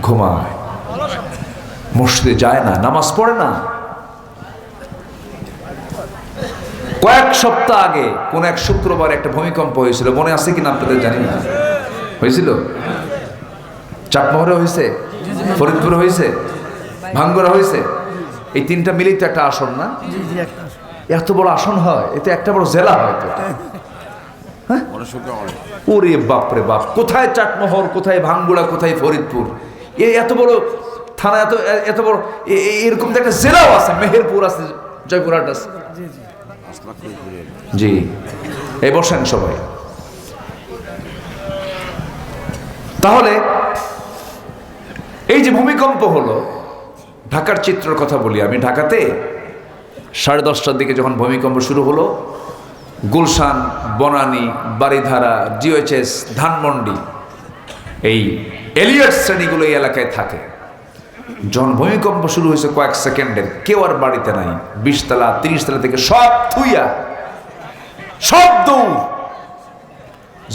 ঘুমায়, মসজিদে যায় না, নামাজ পড়ে না। কয়েক সপ্তাহ আগে কোন এক শুক্রবার একটা ভূমিকম্প হয়েছিল, মনে আছে কিনা আপনাদের জানি না। হয়েছিল? চাটমোহরে হয়েছে, ফরিদপুরে হয়েছে, ভাঙ্গুরা হয়েছে। এই তিনটা মিলেই তো একটা আসন না? এত বড় আসন হয়, এতে একটা বড় জেলা হয় তো। ওরে বাপরে বাপ, কোথায় চাটমোহর, কোথায় ভাঙ্গুড়া, কোথায় ফরিদপুর, এত বড় থানা, এত বড় এরকম তো একটা জেলাও আছে, মেহেরপুর আছে, জয়পুরহাট আছে। জি, এই বসেন সবাই। তাহলে এই যে ভূমিকম্প হলো, ঢাকার চিত্রের কথা বলি আমি। ঢাকাতে 10:30টার দিকে যখন ভূমিকম্প শুরু হলো, গুলশান, বনানী, বারিধারা, জিওএইচএস, ধানমন্ডি, এই এলিয়ট শ্রেণীগুলো এই এলাকায় থাকে। যখন ভূমিকম্প শুরু হয়েছে কয়েক সেকেন্ডের, কেউ আর বাড়িতে নাই। 20 তলা 30 তলা থেকে সব থুইয়া, সব দৌড়।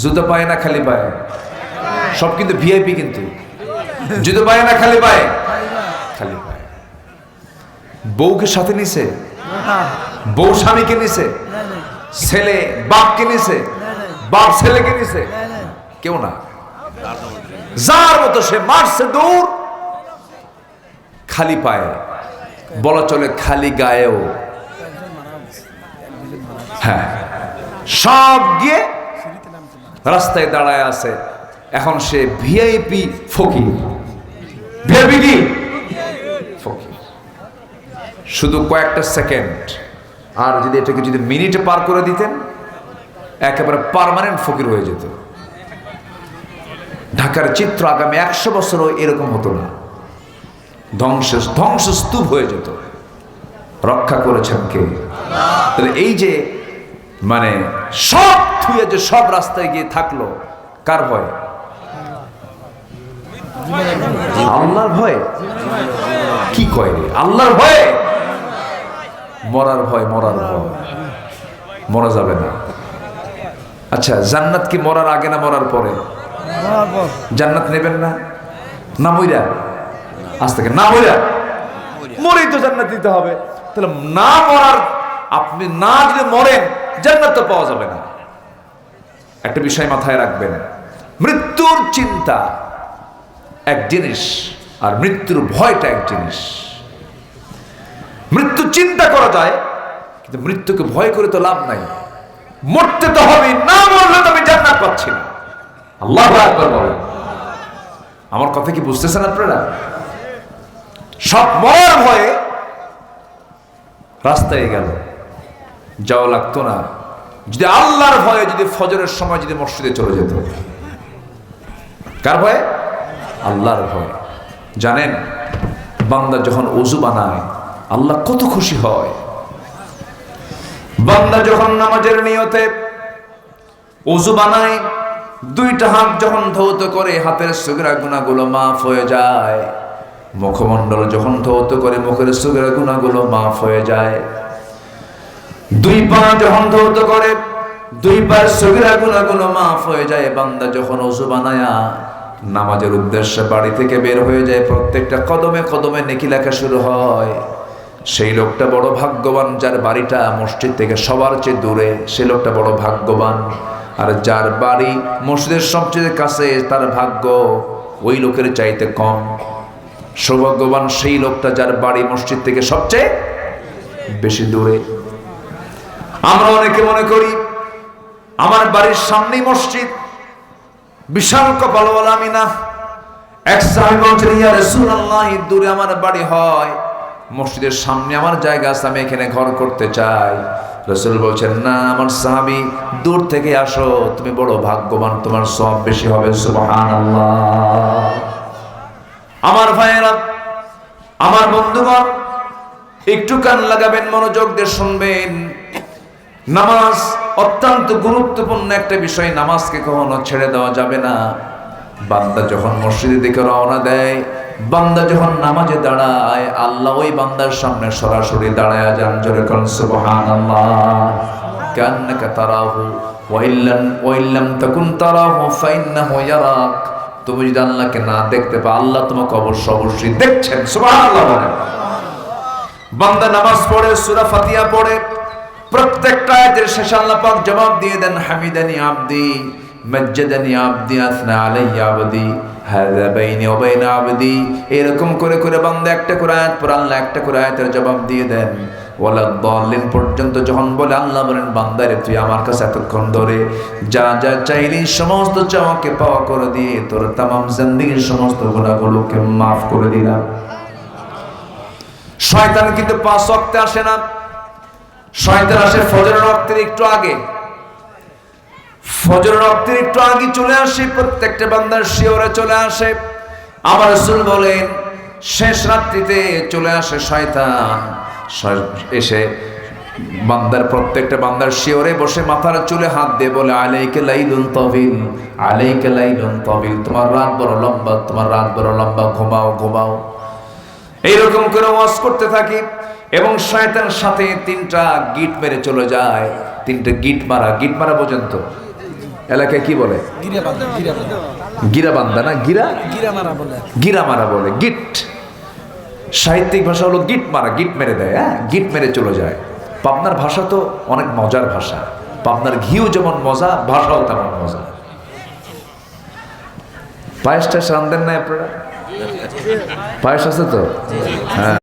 জুতো পায় না খালি পায়, সব কিন্তু ভিআইপি, কিন্তু জুতো পায় না খালি পায়, খালি পায়। বউকে সাথে নিছে, বউ স্বামীকে নিছে, ছেলে বাপকে নিছে, বাপ ছেলেকে নিছে, কেউ না। যার মতো সে মারছে দৌড়, খালি পায়ে, বলা চলে খালি গায়েও। হ্যাঁ, সব গিয়ে রাস্তায় দাঁড়ায় আছে। এখন সে ভিআইপি ফকির, ভিআইপি কি ফকির। শুধু কয়েকটা সেকেন্ড, আর যদি এটাকে যদি মিনিটে পার করে দিতেন, একেবারে পার্মানেন্ট ফকির হয়ে যেত। ঢাকার চিত্র আগামী 100 বছরও এরকম হতো না, ধ্বংসস্তূপ হয়ে যেত। রক্ষা করেছেন কে? তাহলে এই যে মানে সব থুয়ে যে সব রাস্তায় গিয়ে থাকলো, কার ভয়? আল্লাহর ভয়। কি কয় রে? আল্লাহর ভয়। মরার ভয়, মরার ভয়, মরা যাবে না। আচ্ছা, জান্নাত কি মরার আগে না মরার পরে? জান্নাত নেবেন না? না মইরা, আজ থেকে না মইরা, মরেই তো জান্নাত দিতে হবে। তাহলে না মরার, আপনি না যদি মরেন, জান্নাত তো পাওয়া যাবে না। একটা বিষয় মাথায় রাখবেন, মৃত্যুর চিন্তা এক জিনিস, আর মৃত্যুর ভয়টা এক জিনিস। মৃত্যু চিন্তা করা যায়, কিন্তু মৃত্যুকে ভয় করে তো লাভ নাই। মরতে তো হবে, না মরলে তো আমি জান্নাত পাচ্ছি না। আল্লাহু আকবার বলেন। আমার কথা কি বুঝতেছেন আপনারা? সব মরার ভয়ে রাস্তায় গেল, যাওয়া লাগতো না। যদি আল্লাহর ভয়ে, যদি ফজরের সময় যদি মসজিদে চলে যেত। কার ভয়ে? আল্লাহর ভয়। জানেন, বান্দা যখন ওযু বানায়, আল্লাহ কত খুশি হয়। বান্দা যখন নামাজের নিয়তে ওযু বানায়, দুইটা হাত যখন ধৌত করে, হাতের সগীরা গুনাহগুলো মাফ হয়ে যায়। মুখমণ্ডল যখন ধৌত করে, মুখের সগীরা গুনাহগুলো মাফ হয়ে যায়। দুই পা যখন ধৌত করে, দুই পায়ের সগীরা গুনাহগুলো মাফ হয়ে যায়। বান্দা যখন ওযু বানায়া নামাজের উদ্দেশ্যে বাড়ি থেকে বের হয়ে যায়, প্রত্যেকটা কদমে কদমে নেকি লেখা শুরু হয়। সেই লোকটা বড় ভাগ্যবান, যার বাড়িটা মসজিদ থেকে সবার চেয়ে দূরে, সে লোকটা বড় ভাগ্যবান। আর যার বাড়ি মসজিদের সবচেয়ে কাছে, তার ভাগ্য ওই লোকের চাইতে কম। সৌভাগ্যবান সেই লোকটা যার বাড়ি মসজিদ থেকে সবচেয়ে বেশি দূরে। আমরা অনেকে মনে করি আমার বাড়ির সামনেই মসজিদ, বিশাল কপালওয়ালা আমি না। এক সাহাবী বলছেন, ইয়া রাসূলুল্লাহ, দূরে আমার বাড়ি হয়, মসজিদের সামনে আমার জায়গা আছে, আমি এখানে ঘর করতে চাই। রাসূল বলছেন, না আমার সাহাবী, দূর থেকে আসো, তুমি বড় ভাগ্যবান, তোমার সওয়াব বেশি হবে। সুবহানাল্লাহ। আমার ভাইয়েরা, আমার বন্ধুগণ, একটু কান লাগাবেন, মনোযোগ দিয়ে শুনবেন। নামাজ অত্যন্ত গুরুত্বপূর্ণ একটা বিষয়। নামাজকে কখনো ছেড়ে দেওয়া যাবে না। বান্দা যখন মসজিদের দিকে রওনা দেয়, বান্দা যখন নামাজে দাঁড়ায়, আল্লাহ ওই বান্দার সামনে সরাসরি দাঁড়ায় যান। জোরে কোন সুবহানাল্লাহ। কান্নাকা তারাহু ওয়া ইল্লাম তাকুন তারাহু ফাইন্নাহু ইয়ারাক। তুমি যদি আল্লাহকে না দেখতে পাও, আল্লাহ তোমাকে অবশ্যই দেখছেন। সুবহানাল্লাহ বলেন। বান্দা নামাজ পড়ে, সূরা ফাতিহা পড়ে, প্রত্যেকটা আয়াতের শেষে আল্লাহ পাক জবাব দিয়ে দেন, হামিদানি আবদি, মাজ্জাদানি আবদি, আসনা আলাইয়া আবদি, হাযা বাইনি ওয়া বাইনা আবদি। এরকম করে করে বান্দা একটা করে আয়াত পড়ে, আল্লাহ একটা করে আয়াতের জবাব দিয়ে দেন। ওয়ালা দাল্লিন পর্যন্ত যখন বলে, আল্লাহ বলেন, বান্দারে তুই আমার কাছে এতক্ষণ ধরে যা যা চাইলি সমস্ত চাওয়াকে পাওয়া করে দিয়ে তোর তামাম জিন্দেগীর সমস্ত গুনাহগুলোকে মাফ করে দিলাম। শয়তান কিন্তু 5 ওয়াক্তে আসে না, শয়তান আসে ফজরের ওয়াক্তের একটু আগে। ফজরের ওয়াক্তের একটু আগে চলে আসে, প্রত্যেকটা বান্দার শিওরে চলে আসে। আমার রাসূল বলেন শেষ রাত্রিতে চলে আসে শয়তান, এসে বান্দার প্রত্যেকটা বান্দার শিওরে বসে মাথার চুলে হাত দিয়ে বলে, আলাইকা লাইলুন তাবিল, আলাইকা লাইলুন তাবিল, তোমার রাত বড় লম্বা, তোমার রাত বড় লম্বা, ঘুমাও ঘুমাও। এইরকম করে ওয়াজ করতে থাকি এবং শয়তানের সাথে 3টা গিট মেরে চলে যায়। 3টে গিট মারা পর্যন্ত এলাকায় কি বলে? গিরা বান্দা না, গিরা মারা বলে। গিট সাহিত্যিক ভাষা হলো গিট মারা, গিট মেরে দেয়। হ্যাঁ, গিট মেরে চলে যায়। পাবনার ভাষা তো অনেক মজার ভাষা। পাবনার ঘিও যেমন মজা, ভাষাও তেমন মজা। পায়েসটা রান্ধেন না আপনারা? পায়েস আছে তো? হ্যাঁ।